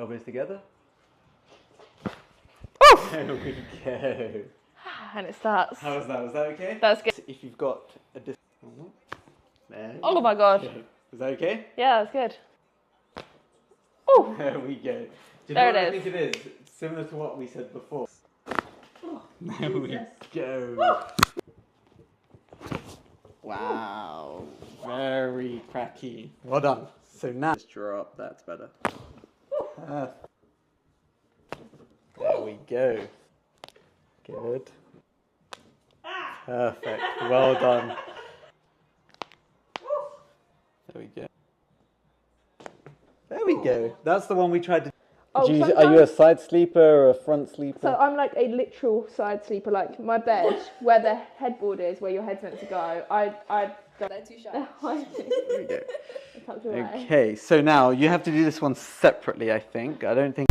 Elbows together. Oh! There we go. And it starts. How was that? Was that okay? That's good. If you've got a there Oh my god. Was that okay? Yeah, that's good. Oh! There we go. Do you There know what it I think it is? It's similar to what we said before. There we go. Wow. Very cracky. Well done. So now just draw up. That's better. There we go. Good. Perfect. Well done. There we go. There we go. That's the one we tried to... Oh, Are you a side sleeper or a front sleeper? So I'm like a literal side sleeper, like my bed, where the headboard is, where your head's meant to go. I go. They're too shy. There we go. Tucked away. Okay, so now you have to do this one separately, I think. I don't think...